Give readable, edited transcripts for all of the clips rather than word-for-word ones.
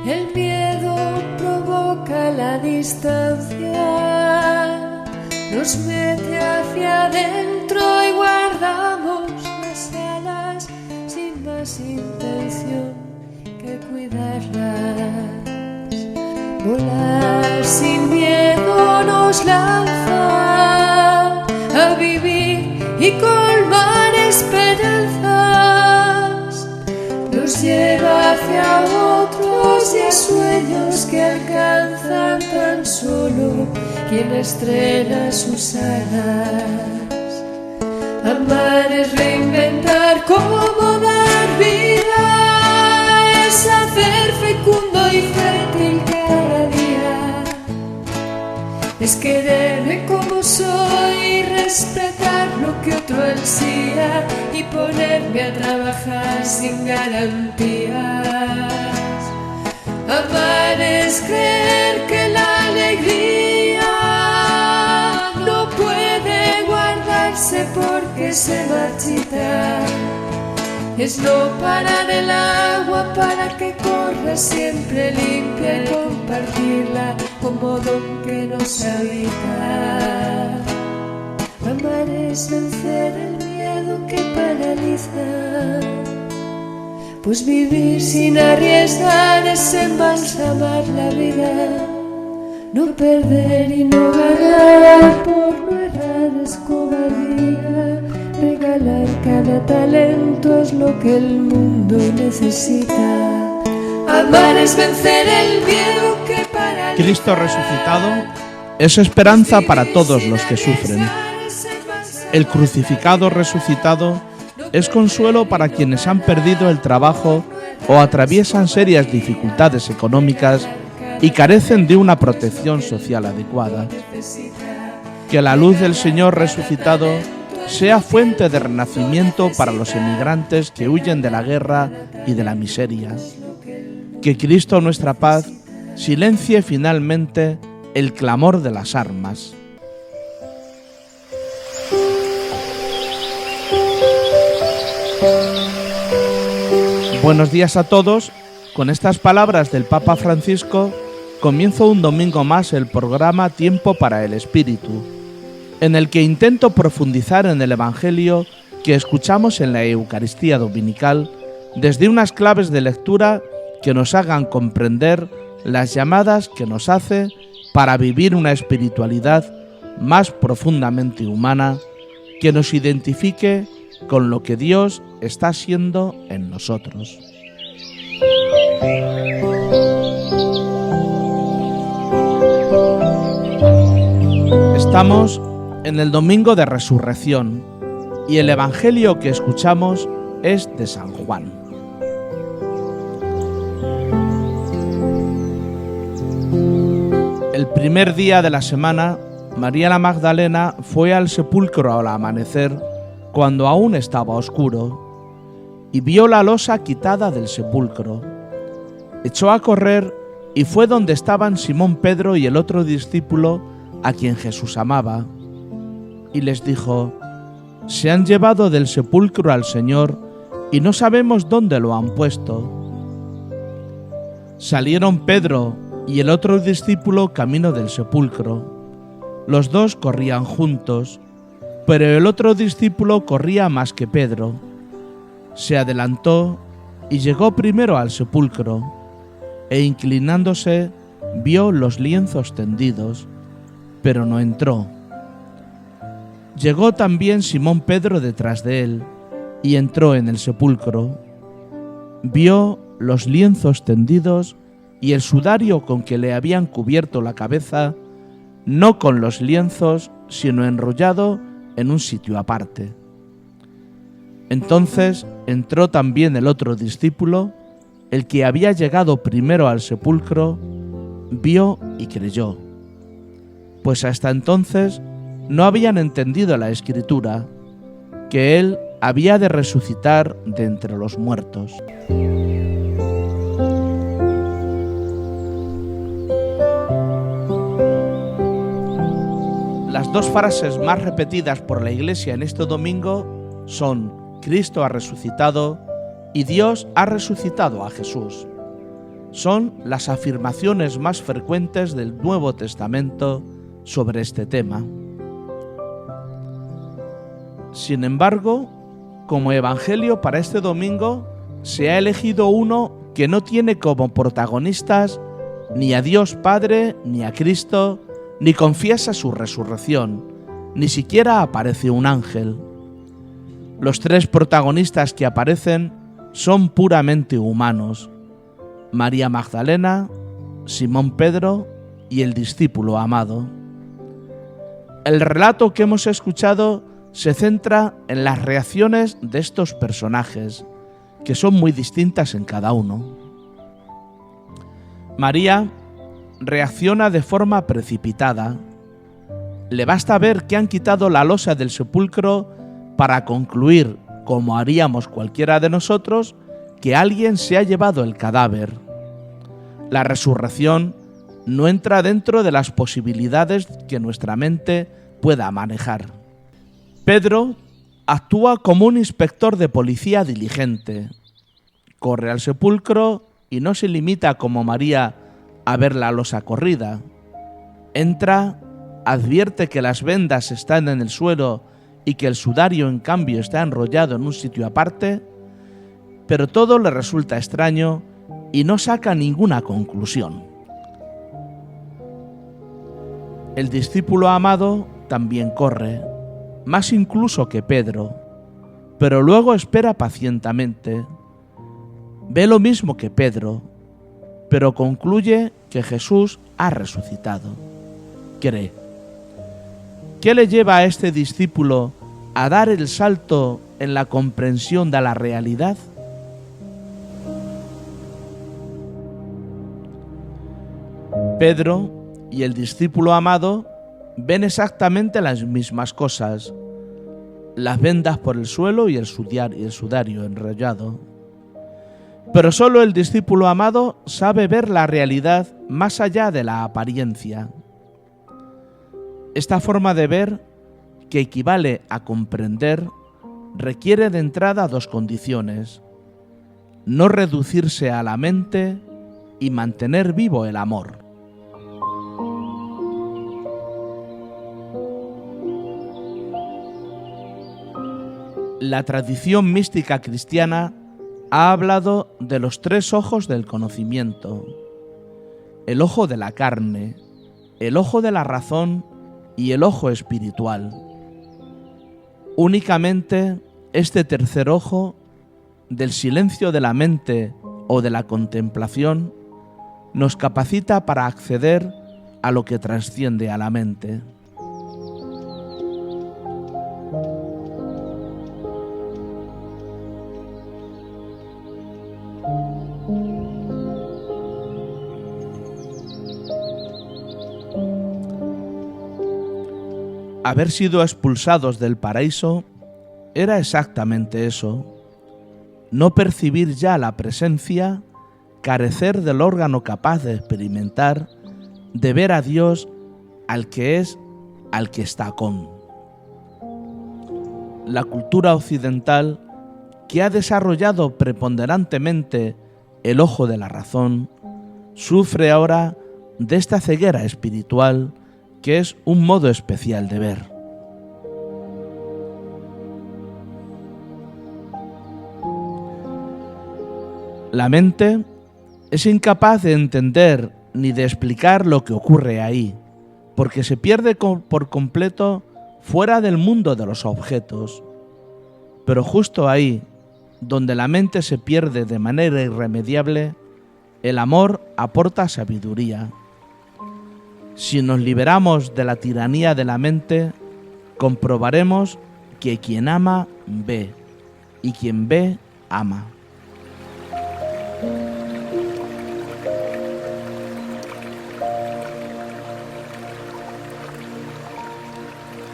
El miedo provoca la distancia, nos mete hacia adentro y guardamos las alas sin más intención que cuidarlas. Volar sin miedo nos lanza a vivir y colmar esperanzas, nos lleva hacia otros y a sueños que alcanzan tan solo quien estrena sus alas. Amar es reinventar cómo dar vida, es hacer fecundo y fértil cada día, es quererme como soy, respetar lo que otro ansía y ponerme a trabajar sin garantías. Amar es creer que la alegría no puede guardarse porque se marchita. Es no parar el agua para que corra siempre limpia y compartirla como don que nos habita. Amar es vencer el miedo que paraliza, pues vivir sin arriesgar es embalsamar la vida. No perder y no ganar, por no errar es cobardía. Regalar cada talento es lo que el mundo necesita. Amar es vencer el miedo que paraliza. Cristo resucitado es esperanza para todos los que sufren. El crucificado resucitado es consuelo para quienes han perdido el trabajo o atraviesan serias dificultades económicas y carecen de una protección social adecuada. Que la luz del Señor resucitado sea fuente de renacimiento para los emigrantes que huyen de la guerra y de la miseria. Que Cristo, nuestra paz, silencie finalmente el clamor de las armas. Buenos días a todos. Con estas palabras del Papa Francisco comienzo un domingo más el programa Tiempo para el Espíritu, en el que intento profundizar en el Evangelio que escuchamos en la Eucaristía Dominical desde unas claves de lectura que nos hagan comprender las llamadas que nos hace para vivir una espiritualidad más profundamente humana, que nos identifique con lo que Dios está haciendo en nosotros. Estamos en el Domingo de Resurrección y el Evangelio que escuchamos es de San Juan. El primer día de la semana, María la Magdalena fue al sepulcro al amanecer, cuando aún estaba oscuro, y vio la losa quitada del sepulcro. Echó a correr y fue donde estaban Simón Pedro y el otro discípulo a quien Jesús amaba, y les dijo: «Se han llevado del sepulcro al Señor y no sabemos dónde lo han puesto». Salieron Pedro y el otro discípulo camino del sepulcro. Los dos corrían juntos, pero el otro discípulo corría más que Pedro. Se adelantó y llegó primero al sepulcro, e inclinándose vio los lienzos tendidos, pero no entró. Llegó también Simón Pedro detrás de él, y entró en el sepulcro. Vio los lienzos tendidos y el sudario con que le habían cubierto la cabeza, no con los lienzos, sino enrollado en un sitio aparte. Entonces entró también el otro discípulo, el que había llegado primero al sepulcro, vio y creyó, pues hasta entonces no habían entendido la Escritura, que él había de resucitar de entre los muertos. Las dos frases más repetidas por la Iglesia en este domingo son: Cristo ha resucitado y Dios ha resucitado a Jesús. son las afirmaciones más frecuentes del Nuevo Testamento sobre este tema. Sin embargo, como evangelio para este domingo se ha elegido uno que no tiene como protagonistas ni a Dios Padre, ni a Cristo, ni confiesa su resurrección, ni siquiera aparece un ángel. Los tres protagonistas que aparecen son puramente humanos: María Magdalena, Simón Pedro y el discípulo amado. El relato que hemos escuchado se centra en las reacciones de estos personajes, que son muy distintas en cada uno. María reacciona de forma precipitada. Le basta ver que han quitado la losa del sepulcro para concluir, como haríamos cualquiera de nosotros, que alguien se ha llevado el cadáver. La resurrección no entra dentro de las posibilidades que nuestra mente pueda manejar. Pedro actúa como un inspector de policía diligente. Corre al sepulcro y no se limita como María a ver la losa corrida. Entra, advierte que las vendas están en el suelo y que el sudario en cambio está enrollado en un sitio aparte, pero todo le resulta extraño y no saca ninguna conclusión. El discípulo amado también corre, más incluso que Pedro, pero luego espera pacientemente. Ve lo mismo que Pedro, pero concluye que Jesús ha resucitado. Cree. ¿Qué le lleva a este discípulo a dar el salto en la comprensión de la realidad? Pedro y el discípulo amado ven exactamente las mismas cosas: las vendas por el suelo y el sudario enrollado. Pero solo el discípulo amado sabe ver la realidad más allá de la apariencia. Esta forma de ver, que equivale a comprender, requiere de entrada dos condiciones: no reducirse a la mente y mantener vivo el amor. La tradición mística cristiana ha hablado de los tres ojos del conocimiento: el ojo de la carne, el ojo de la razón y el ojo espiritual. Únicamente este tercer ojo, del silencio de la mente o de la contemplación, nos capacita para acceder a lo que trasciende a la mente. Haber sido expulsados del paraíso era exactamente eso: no percibir ya la presencia, carecer del órgano capaz de experimentar, de ver a Dios, al que es, al que está con. La cultura occidental, que ha desarrollado preponderantemente el ojo de la razón, sufre ahora de esta ceguera espiritual, que es un modo especial de ver. La mente es incapaz de entender ni de explicar lo que ocurre ahí, porque se pierde por completo fuera del mundo de los objetos. Pero justo ahí, donde la mente se pierde de manera irremediable, el amor aporta sabiduría. Si nos liberamos de la tiranía de la mente, comprobaremos que quien ama, ve, y quien ve, ama.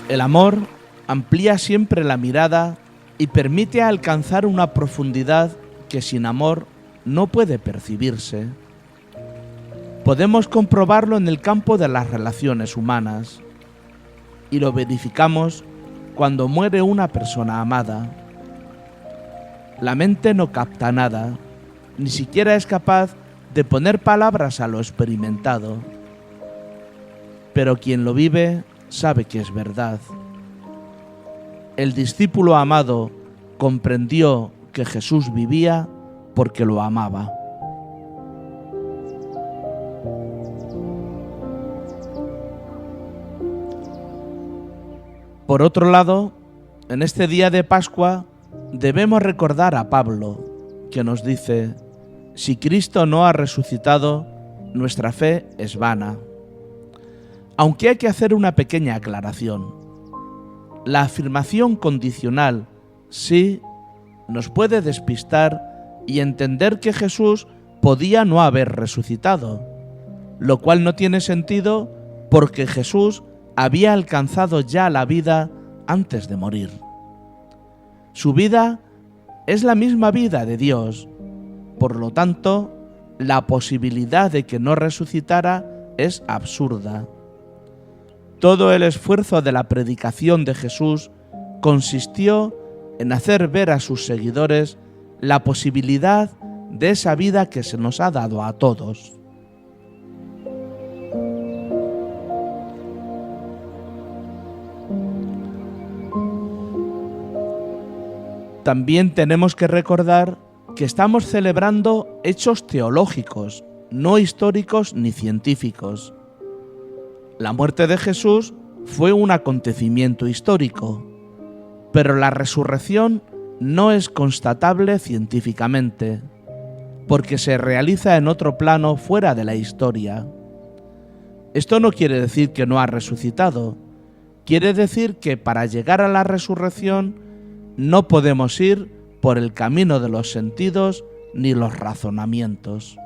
El amor amplía siempre la mirada y permite alcanzar una profundidad que sin amor no puede percibirse. Podemos comprobarlo en el campo de las relaciones humanas, y lo verificamos cuando muere una persona amada. La mente no capta nada, ni siquiera es capaz de poner palabras a lo experimentado. Pero quien lo vive sabe que es verdad. El discípulo amado comprendió que Jesús vivía porque lo amaba. Por otro lado, en este día de Pascua debemos recordar a Pablo, que nos dice: si Cristo no ha resucitado, nuestra fe es vana. Aunque hay que hacer una pequeña aclaración. La afirmación condicional sí nos puede despistar y entender que Jesús podía no haber resucitado, lo cual no tiene sentido porque Jesús había alcanzado ya la vida antes de morir. Su vida es la misma vida de Dios, por lo tanto, la posibilidad de que no resucitara es absurda. Todo el esfuerzo de la predicación de Jesús consistió en hacer ver a sus seguidores la posibilidad de esa vida que se nos ha dado a todos. También tenemos que recordar que estamos celebrando hechos teológicos, no históricos ni científicos. La muerte de Jesús fue un acontecimiento histórico, pero la resurrección no es constatable científicamente, porque se realiza en otro plano fuera de la historia. Esto no quiere decir que no ha resucitado, quiere decir que para llegar a la resurrección no podemos ir por el camino de los sentidos ni los razonamientos.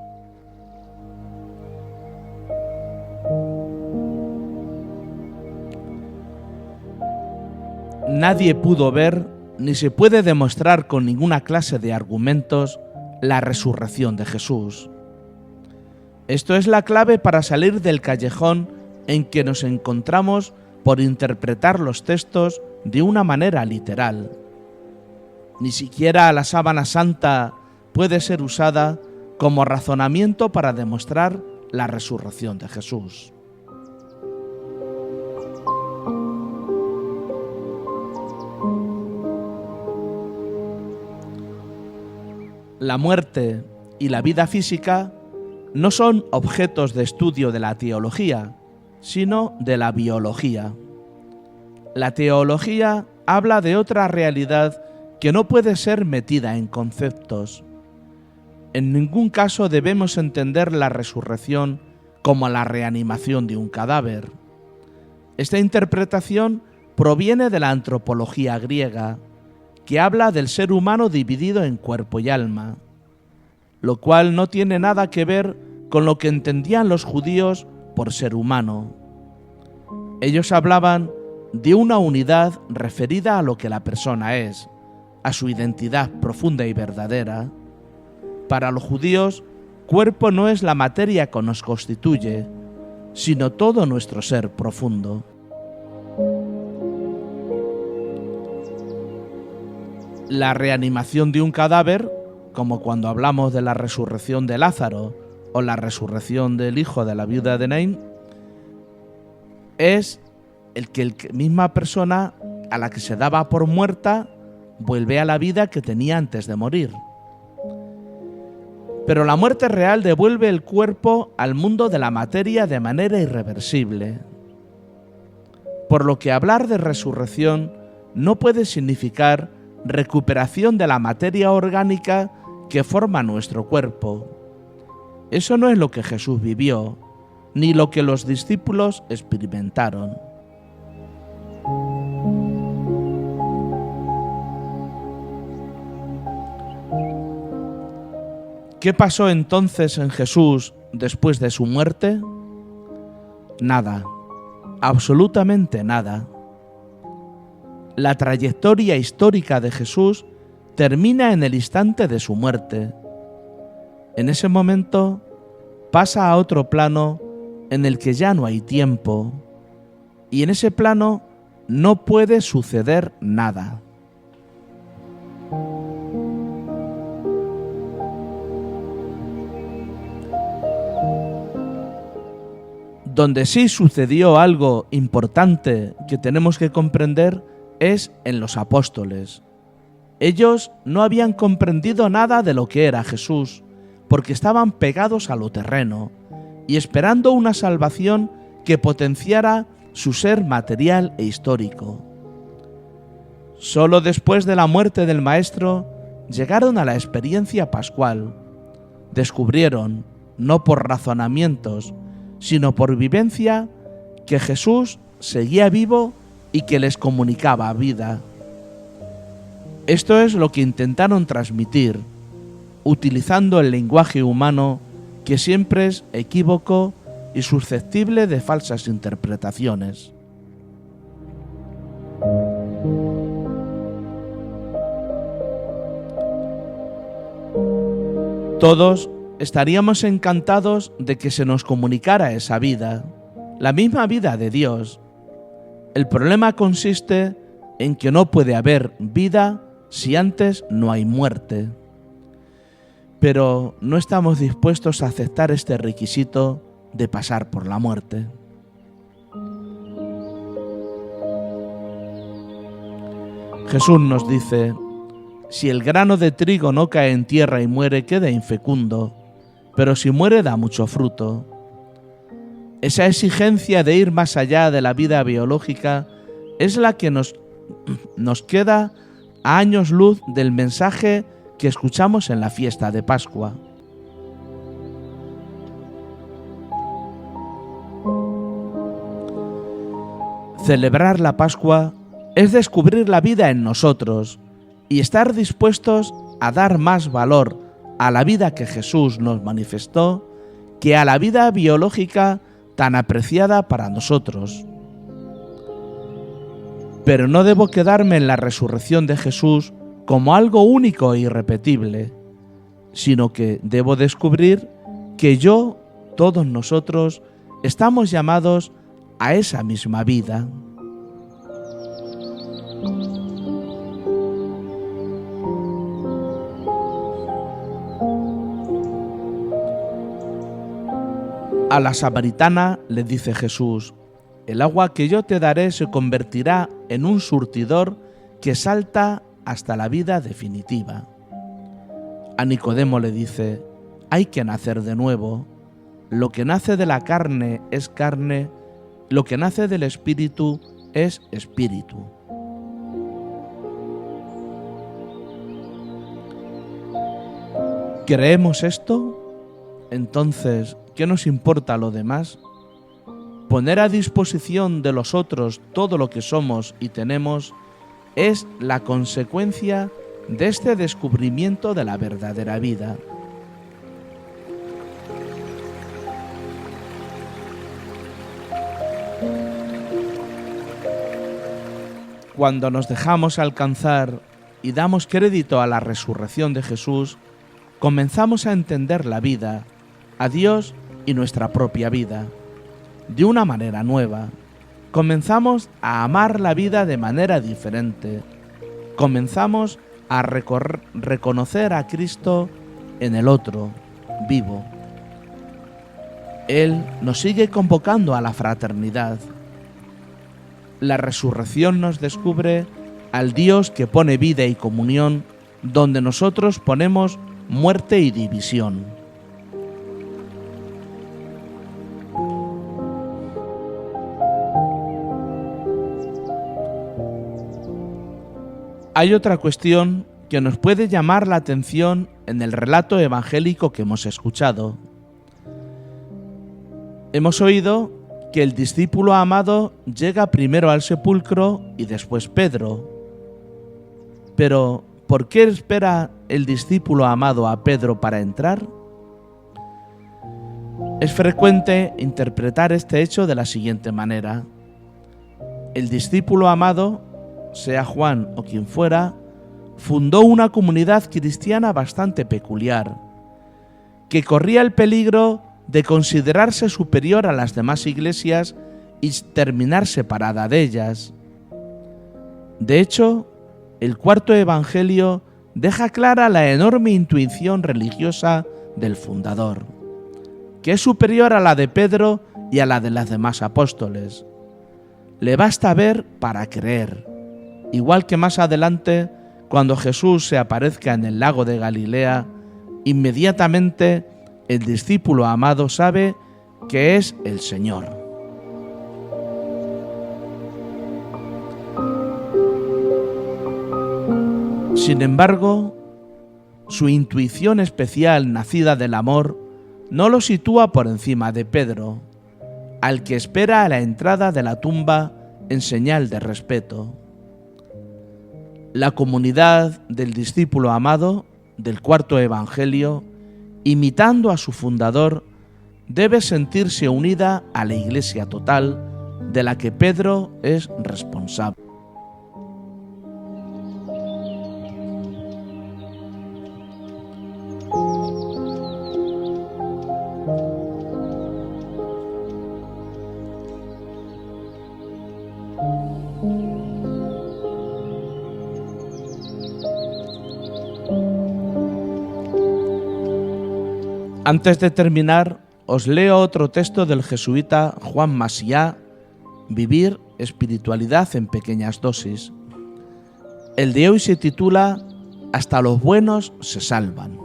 Nadie pudo ver, ni se puede demostrar con ninguna clase de argumentos, la resurrección de Jesús. Esto es la clave para salir del callejón en que nos encontramos por interpretar los textos de una manera literal. Ni siquiera la sábana santa puede ser usada como razonamiento para demostrar la resurrección de Jesús. La muerte y la vida física no son objetos de estudio de la teología, sino de la biología. La teología habla de otra realidad que no puede ser metida en conceptos. En ningún caso debemos entender la resurrección como la reanimación de un cadáver. Esta interpretación proviene de la antropología griega, que habla del ser humano dividido en cuerpo y alma, lo cual no tiene nada que ver con lo que entendían los judíos por ser humano. Ellos hablaban de una unidad referida a lo que la persona es, a su identidad profunda y verdadera. Para los judíos, cuerpo no es la materia que nos constituye, sino todo nuestro ser profundo. La reanimación de un cadáver, como cuando hablamos de la resurrección de Lázaro o la resurrección del hijo de la viuda de Naín, es el que la misma persona a la que se daba por muerta vuelve a la vida que tenía antes de morir. Pero la muerte real devuelve el cuerpo al mundo de la materia de manera irreversible. Por lo que hablar de resurrección no puede significar recuperación de la materia orgánica que forma nuestro cuerpo. Eso no es lo que Jesús vivió, ni lo que los discípulos experimentaron. ¿Qué pasó entonces en Jesús después de su muerte? Nada, absolutamente nada. La trayectoria histórica de Jesús termina en el instante de su muerte. En ese momento pasa a otro plano en el que ya no hay tiempo, y en ese plano no puede suceder nada. Donde sí sucedió algo importante que tenemos que comprender es en los apóstoles. Ellos no habían comprendido nada de lo que era Jesús, porque estaban pegados a lo terreno y esperando una salvación que potenciara su ser material e histórico. Solo después de la muerte del Maestro llegaron a la experiencia pascual. Descubrieron, no por razonamientos, sino por vivencia, que Jesús seguía vivo y que les comunicaba vida. Esto es lo que intentaron transmitir, utilizando el lenguaje humano, que siempre es equívoco y susceptible de falsas interpretaciones. Todos estaríamos encantados de que se nos comunicara esa vida, la misma vida de Dios. El problema consiste en que no puede haber vida si antes no hay muerte. Pero no estamos dispuestos a aceptar este requisito de pasar por la muerte. Jesús nos dice: si el grano de trigo no cae en tierra y muere, queda infecundo, pero si muere da mucho fruto. Esa exigencia de ir más allá de la vida biológica es la que nos queda a años luz del mensaje que escuchamos en la fiesta de Pascua. Celebrar la Pascua es descubrir la vida en nosotros y estar dispuestos a dar más valor a la vida que Jesús nos manifestó que a la vida biológica tan apreciada para nosotros. Pero no debo quedarme en la resurrección de Jesús como algo único e irrepetible, sino que debo descubrir que yo, todos nosotros, estamos llamados a esa misma vida. A la samaritana le dice Jesús: el agua que yo te daré se convertirá en un surtidor que salta hasta la vida definitiva. A Nicodemo le dice: hay que nacer de nuevo. Lo que nace de la carne es carne, lo que nace del espíritu es espíritu. ¿Creemos esto? Entonces, ¿qué nos importa lo demás? Poner a disposición de los otros todo lo que somos y tenemos es la consecuencia de este descubrimiento de la verdadera vida. Cuando nos dejamos alcanzar y damos crédito a la resurrección de Jesús, comenzamos a entender la vida, a Dios y nuestra propia vida de una manera nueva. Comenzamos a amar la vida de manera diferente. Comenzamos a reconocer a Cristo en el otro, vivo. Él nos sigue convocando a la fraternidad. La resurrección nos descubre al Dios que pone vida y comunión donde nosotros ponemos muerte y división. Hay otra cuestión que nos puede llamar la atención en el relato evangélico que hemos escuchado. Hemos oído que el discípulo amado llega primero al sepulcro y después Pedro. Pero, ¿por qué espera el discípulo amado a Pedro para entrar? Es frecuente interpretar este hecho de la siguiente manera: el discípulo amado, sea Juan o quien fuera, fundó una comunidad cristiana bastante peculiar, que corría el peligro de considerarse superior a las demás iglesias y terminar separada de ellas. De hecho, el cuarto evangelio deja clara la enorme intuición religiosa del fundador, que es superior a la de Pedro y a la de los demás apóstoles. Le basta ver para creer, igual que más adelante, cuando Jesús se aparezca en el lago de Galilea, inmediatamente el discípulo amado sabe que es el Señor. Sin embargo, su intuición especial nacida del amor no lo sitúa por encima de Pedro, al que espera a la entrada de la tumba en señal de respeto. La comunidad del discípulo amado del cuarto evangelio, imitando a su fundador, debe sentirse unida a la Iglesia total de la que Pedro es responsable. Antes de terminar, os leo otro texto del jesuita Juan Macià, Vivir espiritualidad en pequeñas dosis. El de hoy se titula Hasta los buenos se salvan.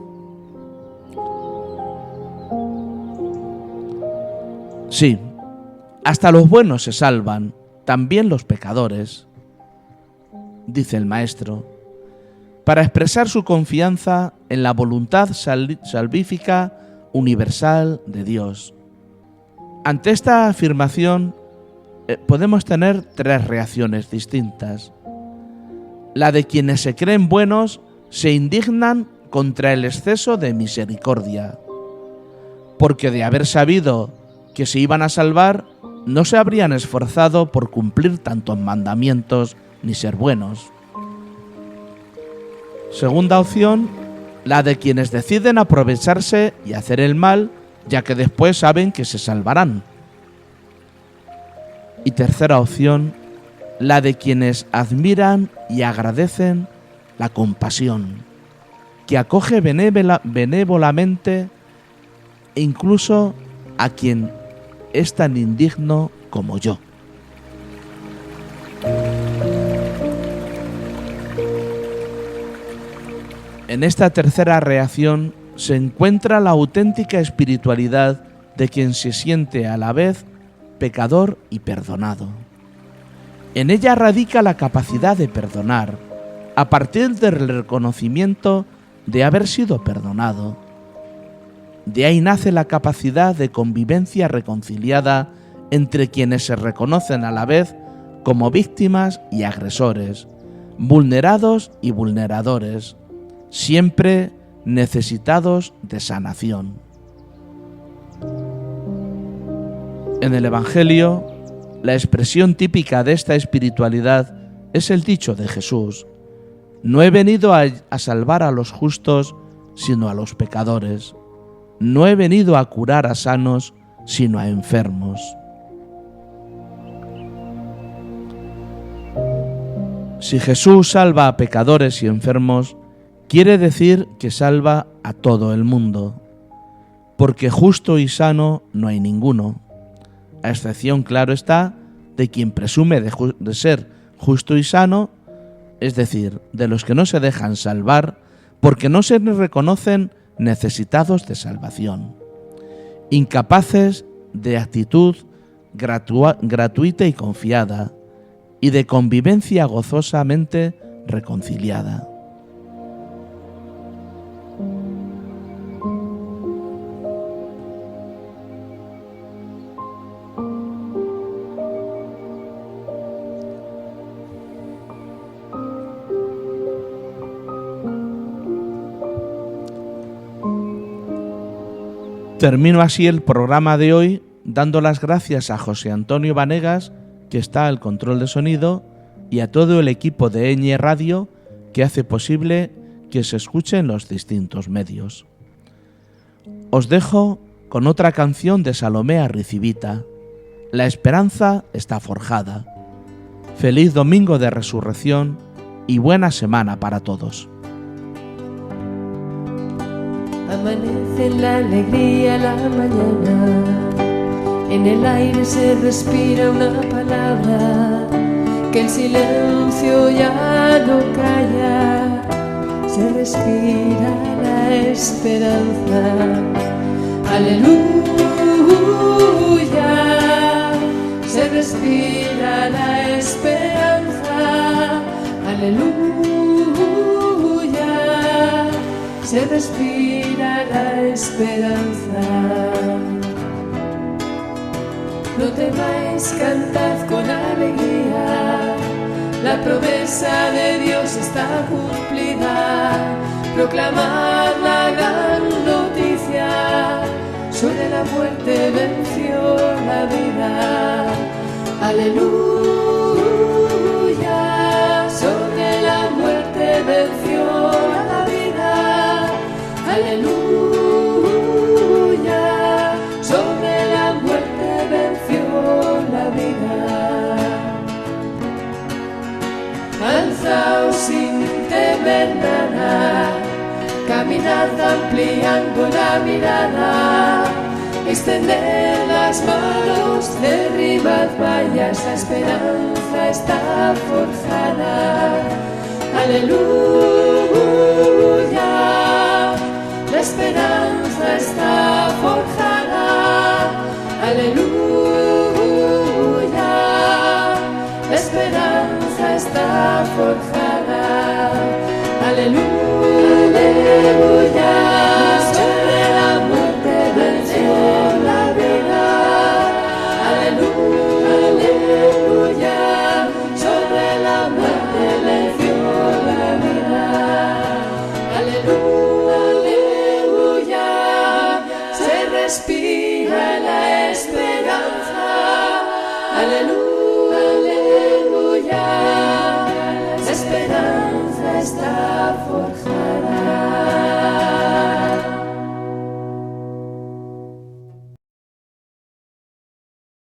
Sí, hasta los buenos se salvan, también los pecadores, dice el maestro, para expresar su confianza en la voluntad salvífica universal de Dios. Ante esta afirmación podemos tener tres reacciones distintas. La de quienes se creen buenos se indignan contra el exceso de misericordia, porque de haber sabido que se iban a salvar, no se habrían esforzado por cumplir tantos mandamientos ni ser buenos. Segunda opción, la de quienes deciden aprovecharse y hacer el mal, ya que después saben que se salvarán. Y tercera opción, la de quienes admiran y agradecen la compasión, que acoge benévolamente incluso a quien es tan indigno como yo. En esta tercera reacción se encuentra la auténtica espiritualidad de quien se siente a la vez pecador y perdonado. En ella radica la capacidad de perdonar, a partir del reconocimiento de haber sido perdonado. De ahí nace la capacidad de convivencia reconciliada entre quienes se reconocen a la vez como víctimas y agresores, vulnerados y vulneradores, siempre necesitados de sanación. En el Evangelio, la expresión típica de esta espiritualidad es el dicho de Jesús: no he venido a salvar a los justos, sino a los pecadores. No he venido a curar a sanos, sino a enfermos. Si Jesús salva a pecadores y enfermos, quiere decir que salva a todo el mundo, porque justo y sano no hay ninguno, a excepción, claro está, de quien presume de ser justo y sano, es decir, de los que no se dejan salvar porque no se reconocen necesitados de salvación, incapaces de actitud gratuita y confiada, y de convivencia gozosamente reconciliada. Termino así el programa de hoy dando las gracias a José Antonio Vanegas, que está al control de sonido, y a todo el equipo de Eñe Radio que hace posible que se escuche en los distintos medios. Os dejo con otra canción de Salomé Arricivita, La esperanza está forjada. Feliz domingo de resurrección y buena semana para todos. Amanece la alegría la mañana, En el aire se respira una palabra que el silencio ya no calla. Se respira la esperanza. Aleluya. Se respira la esperanza. Aleluya. Se respira la esperanza. No temáis, cantad con alegría, la promesa de Dios está cumplida. Proclamad la gran noticia, sobre la muerte venció la vida. Aleluya, sobre la muerte venció la vida. Aleluya, sobre la muerte venció la vida. Alzaos sin temer nada, caminad ampliando la mirada, extended las manos, derribad vallas, la esperanza está forjada. Aleluya, la esperanza está forjada. Aleluya, la esperanza está forjada. Aleluya, sobre la muerte venció la vida. Aleluya, sobre la muerte venció la vida. Aleluya, se respira la esperanza. Aleluya, la esperanza está forjada.